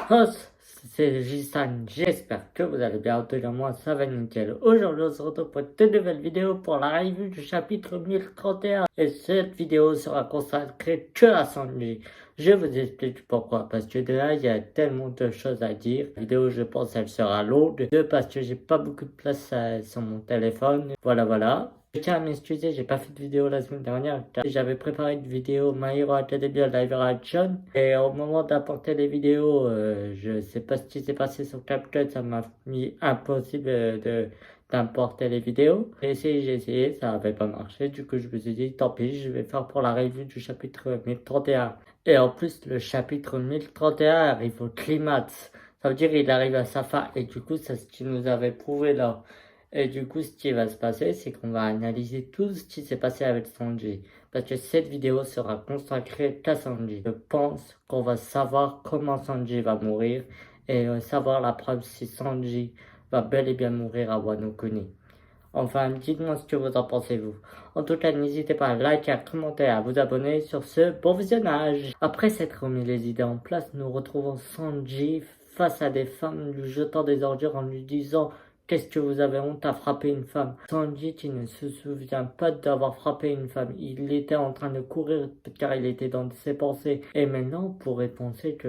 Os, c'est Jisan, j'espère que vous allez bien, en tout cas moi ça va nickel. Aujourd'hui on se retrouve pour une nouvelle vidéo pour la revue du chapitre 1031 et cette vidéo sera consacrée que à Sanji. Je vous explique pourquoi, parce que de là il y a tellement de choses à dire. La vidéo je pense elle sera longue, deux parce que j'ai pas beaucoup de place sur mon téléphone, voilà. Je tiens à m'excuser, j'ai pas fait de vidéo la semaine dernière car j'avais préparé une vidéo My Hero Academia Live Reaction et au moment d'apporter les vidéos, je sais pas ce qui s'est passé sur CapCut, ça m'a mis impossible d'importer les vidéos. J'ai essayé, ça avait pas marché, du coup je me suis dit tant pis, je vais faire pour la revue du chapitre 1031. Et en plus le chapitre 1031 arrive au climax, ça veut dire il arrive à sa fin et du coup c'est ce qu'il nous avait prouvé là. Et du coup, ce qui va se passer, c'est qu'on va analyser tout ce qui s'est passé avec Sanji. Parce que cette vidéo sera consacrée qu'à Sanji. Je pense qu'on va savoir comment Sanji va mourir et savoir la preuve si Sanji va bel et bien mourir à Wano Kuni. Enfin, dites-moi ce que vous en pensez vous. En tout cas, n'hésitez pas à liker, à commenter, à vous abonner sur ce bon visionnage. Après s'être remis les idées en place, nous retrouvons Sanji face à des femmes lui jetant des ordures en lui disant qu'est-ce que vous avez honte à frapper une femme? Sanji qui ne se souvient pas d'avoir frappé une femme. Il était en train de courir car il était dans ses pensées. Et maintenant, on pourrait penser que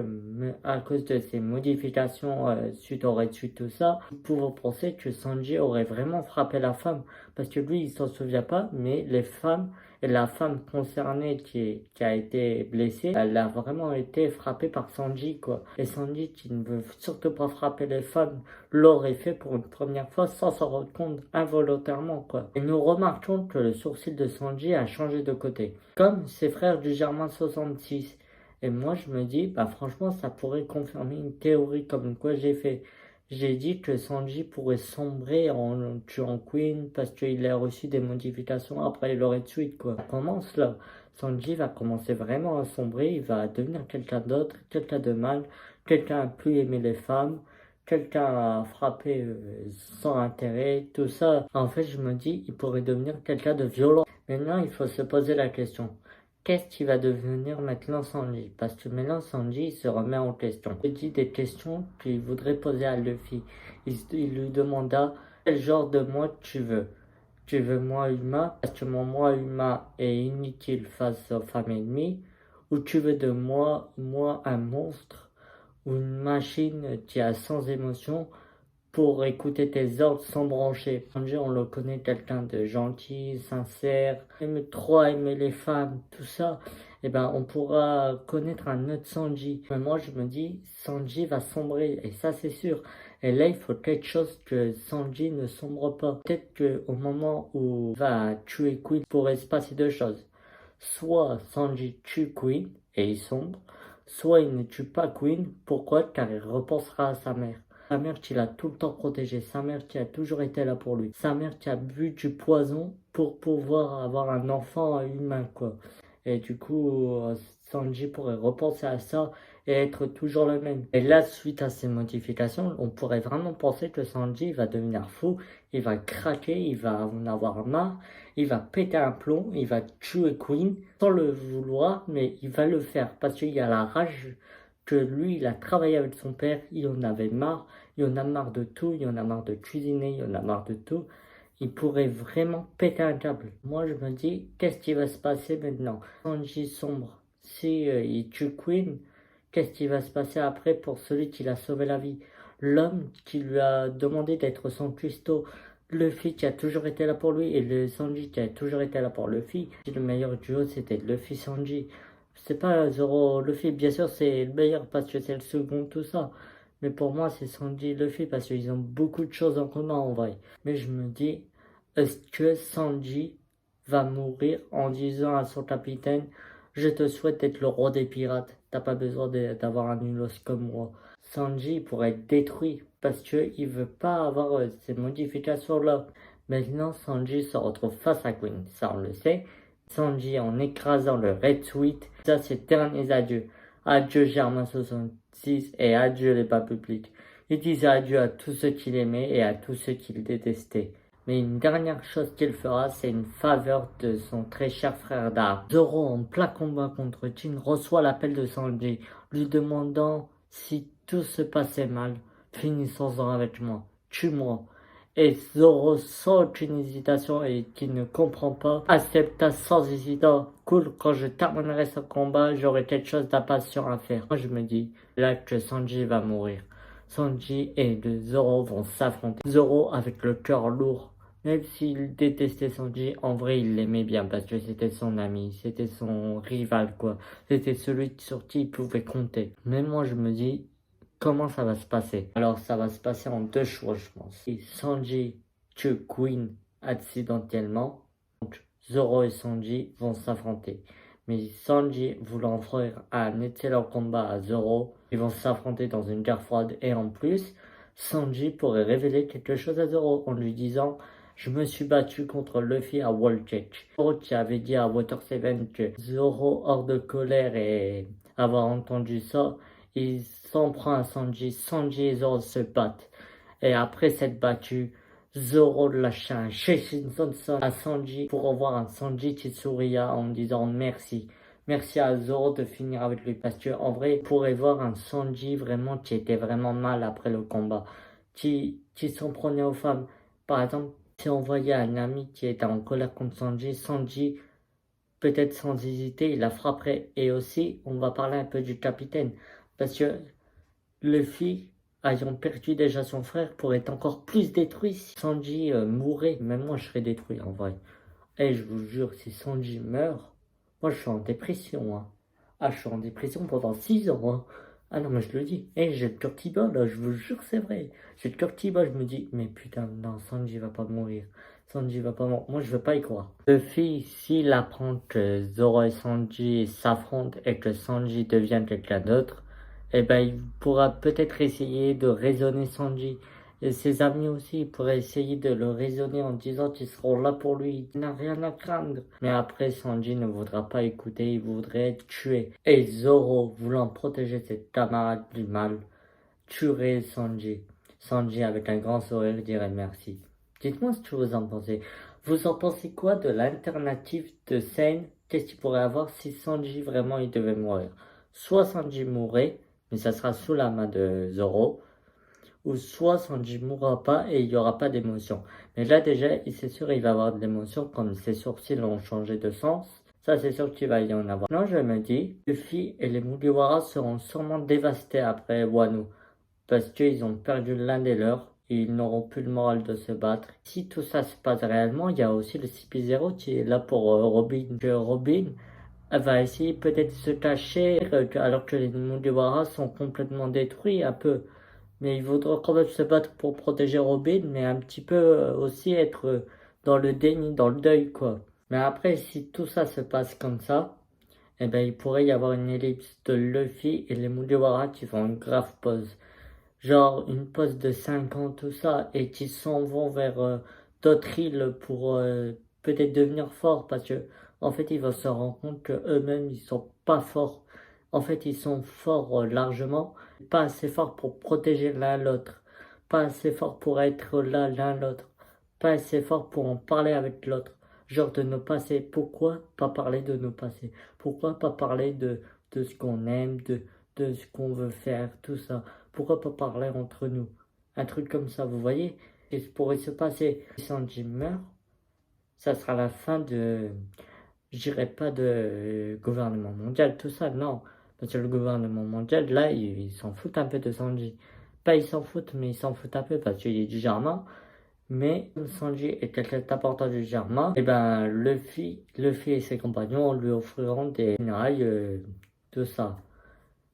à cause de ces modifications suite au retweet tout ça, nous pouvons penser que Sanji aurait vraiment frappé la femme. Parce que lui, il s'en souvient pas, mais les femmes et la femme concernée qui a été blessée, elle a vraiment été frappée par Sanji, quoi. Et Sanji, qui ne veut surtout pas frapper les femmes, l'aurait fait pour une première fois sans s'en rendre compte involontairement, quoi. Et nous remarquons que le sourcil de Sanji a changé de côté, comme ses frères du Germain 66. Et moi, je me dis, bah franchement, ça pourrait confirmer une théorie comme quoi j'ai dit que Sanji pourrait sombrer en tuant Queen parce qu'il a reçu des modifications après le retweet, quoi. Ça commence là. Sanji va commencer vraiment à sombrer, il va devenir quelqu'un d'autre, quelqu'un de mal, quelqu'un à plus aimer les femmes, quelqu'un à frapper sans intérêt, tout ça. En fait, je me dis, il pourrait devenir quelqu'un de violent. Maintenant, il faut se poser la question. Qu'est-ce qui va devenir maintenant Sanji? Parce que maintenant Sanji il se remet en question. Il dit des questions qu'il voudrait poser à Luffy. Il lui demanda quel genre de moi tu veux. Tu veux moi humain parce que mon moi humain est inutile face aux femmes ennemies, ou tu veux de moi un monstre ou une machine qui a sans émotion pour écouter tes ordres sans brancher. Sanji, on le connaît quelqu'un de gentil, sincère, aime trop aimer les femmes, tout ça. Et ben, on pourra connaître un autre Sanji. Mais moi, je me dis, Sanji va sombrer, et ça, c'est sûr. Et là, il faut quelque chose que Sanji ne sombre pas. Peut-être qu'au moment où il va tuer Queen, il pourrait se passer deux choses. Soit Sanji tue Queen, et il sombre. Soit il ne tue pas Queen. Pourquoi? Car il repensera à sa mère. Sa mère qui l'a tout le temps protégé, sa mère qui a toujours été là pour lui, sa mère qui a bu du poison pour pouvoir avoir un enfant humain, quoi. Et du coup, Sanji pourrait repenser à ça et être toujours le même. Et là, suite à ces modifications, on pourrait vraiment penser que Sanji va devenir fou, il va craquer, il va en avoir marre, il va péter un plomb, il va tuer Queen sans le vouloir, mais il va le faire parce qu'il y a la rage que lui, il a travaillé avec son père, il en avait marre, il en a marre de tout, il en a marre de cuisiner, il en a marre de tout. Il pourrait vraiment péter un câble. Moi, je me dis, qu'est-ce qui va se passer maintenant? Sanji sombre, si il tue Queen, qu'est-ce qui va se passer après pour celui qui l'a sauvé la vie? L'homme qui lui a demandé d'être son cuistot, Luffy qui a toujours été là pour lui, et le Sanji qui a toujours été là pour Luffy. Le meilleur duo, c'était Luffy-Sanji. C'est pas Zoro Luffy, bien sûr, c'est le meilleur parce que c'est le second, tout ça. Mais pour moi, c'est Sanji et Luffy parce qu'ils ont beaucoup de choses en commun en vrai. Mais je me dis, est-ce que Sanji va mourir en disant à son capitaine, je te souhaite d'être le roi des pirates, t'as pas besoin d'avoir un nulos comme moi. Sanji pourrait être détruit parce qu'il veut pas avoir ces modifications-là. Maintenant, Sanji se retrouve face à Queen, ça on le sait. Sanji en écrasant le Red Sweet, ça c'est derniers adieux. Adieu Germain 66 et adieu les bas publics. Il disait adieu à tous ceux qu'il aimait et à tous ceux qu'il détestait. Mais une dernière chose qu'il fera, c'est une faveur de son très cher frère d'armes. Zoro, en plein combat contre Jin, reçoit l'appel de Sanji, lui demandant si tout se passait mal, finissons-en avec moi, tue-moi. Et Zoro, sans une hésitation et qui ne comprend pas, accepta sans hésitation. Cool, quand je terminerai ce combat, j'aurai quelque chose d'impatient à faire. Moi je me dis, là que Sanji va mourir. Sanji et Zoro vont s'affronter. Zoro avec le cœur lourd. Même s'il détestait Sanji, en vrai il l'aimait bien parce que c'était son ami, c'était son rival quoi. C'était celui sur qui il pouvait compter. Mais moi je me dis, comment ça va se passer? Alors ça va se passer en deux choix je pense. Si Sanji tue Queen accidentellement, donc Zoro et Sanji vont s'affronter. Mais Sanji voulant offrir un excellent combat à Zoro, ils vont s'affronter dans une guerre froide et en plus, Sanji pourrait révéler quelque chose à Zoro en lui disant je me suis battu contre Luffy à Wall Cake. Zoro qui avait dit à Water 7 que Zoro hors de colère et avoir entendu ça, il s'en prend à Sanji. Sanji et Zoro se battent. Et après cette battue, Zoro lâche un Shishinson à Sanji pour revoir un Sanji qui souria en disant merci. Merci à Zoro de finir avec lui parce que en vrai, il pourrait voir un Sanji vraiment qui était vraiment mal après le combat, qui s'en prenait aux femmes. Par exemple, si on voyait un ami qui était en colère contre Sanji, Sanji, peut-être sans hésiter, il la frapperait. Et aussi, on va parler un peu du capitaine. Parce que Luffy, ayant perdu déjà son frère, pourrait être encore plus détruit si Sanji mourait. Même moi, je serais détruit en vrai. Et je vous jure, si Sanji meurt, moi je suis en dépression. Hein. Ah, je suis en dépression pendant 6 ans. Hein. Ah non, mais je le dis. Et j'ai le cœur qui bat, là, je vous jure, c'est vrai. J'ai le cœur qui bat, je me dis, mais putain, non, Sanji va pas mourir. Sanji va pas mourir. Moi, je veux pas y croire. Luffy, s'il apprend que Zoro et Sanji s'affrontent et que Sanji devient quelqu'un d'autre, eh ben, il pourra peut-être essayer de raisonner Sanji. Et ses amis aussi pourraient essayer de le raisonner en disant qu'ils seront là pour lui, il n'a rien à craindre. Mais après, Sanji ne voudra pas écouter, il voudrait être tué. Et Zoro, voulant protéger ses camarades du mal, tuerait Sanji. Sanji, avec un grand sourire, dirait merci. Dites-moi ce que vous en pensez. Vous en pensez quoi de l'alternative de scène? Qu'est-ce qu'il pourrait avoir si Sanji vraiment il devait mourir? Soit Sanji mourrait, mais ça sera sous la main de Zoro, ou soit Sanji mourra pas et il n'y aura pas d'émotion. Mais là déjà, c'est sûr il va avoir de l'émotion comme ses sourcils ont changé de sens. Ça c'est sûr qu'il va y en avoir. Non, je me dis, Luffy et les Mugiwara seront sûrement dévastés après Wano. Parce qu'ils ont perdu l'un des leurs et ils n'auront plus le moral de se battre. Si tout ça se passe réellement, il y a aussi le CP0 qui est là pour Robin. Que Robin elle va essayer peut-être de se cacher alors que les Mugiwara sont complètement détruits un peu. Mais il faudra quand même se battre pour protéger Robin, mais un petit peu aussi être dans le déni, dans le deuil, quoi. Mais après, si tout ça se passe comme ça, eh ben, il pourrait y avoir une ellipse de Luffy et les Mugiwara qui font une grave pause. Genre une pause de 5 ans, tout ça, et qui s'en vont vers d'autres îles pour peut-être devenir forts, parce que en fait, ils vont se rendre compte que eux-mêmes, ils sont pas forts. En fait, ils sont forts largement, pas assez forts pour protéger l'un l'autre, pas assez forts pour être là l'un l'autre, pas assez forts pour en parler avec l'autre. Genre de nos passés. Pourquoi pas parler de nos passés? Pourquoi pas parler de ce qu'on aime, de ce qu'on veut faire, tout ça? Pourquoi pas parler entre nous? Un truc comme ça, vous voyez? Et ce pourrait se passer. Si Sanji meurt, ça sera la fin de, je dirais pas de gouvernement mondial, tout ça, non. Parce que le gouvernement mondial, là, ils s'en foutent un peu de Sanji. Pas ils s'en foutent, mais ils s'en foutent un peu parce qu'il est du Germain. Mais comme Sanji est quelqu'un d'important du Germain, et ben Luffy et ses compagnons lui offriront des funérailles, tout ça.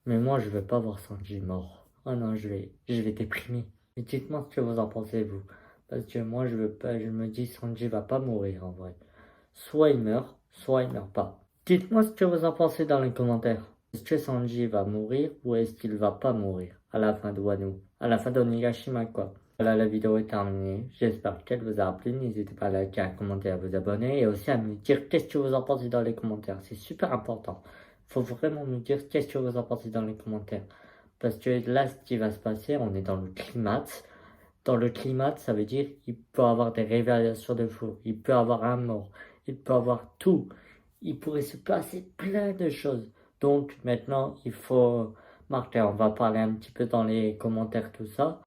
Mais moi, je veux pas voir Sanji mort. Oh non, je vais déprimer. Et dites-moi ce que vous en pensez, vous. Parce que moi, je veux pas, je me dis Sanji va pas mourir en vrai. Soit il meurt, soit il meurt pas. Dites-moi ce que vous en pensez dans les commentaires. Est-ce que Sanji va mourir ou est-ce qu'il va pas mourir à la fin de Wano? À la fin d'Onigashima, quoi. Voilà, la vidéo est terminée. J'espère qu'elle vous a plu. N'hésitez pas à liker, à commenter, à vous abonner et aussi à me dire qu'est-ce que vous en pensez dans les commentaires. C'est super important. Faut vraiment me dire qu'est-ce que vous en pensez dans les commentaires. Parce que là, ce qui va se passer, on est dans le climax. Dans le climax, ça veut dire qu'il peut avoir des révélations de fou. Il peut avoir un mort. Il peut avoir tout. Il pourrait se passer plein de choses. Donc maintenant, il faut Martin, on va parler un petit peu dans les commentaires, tout ça.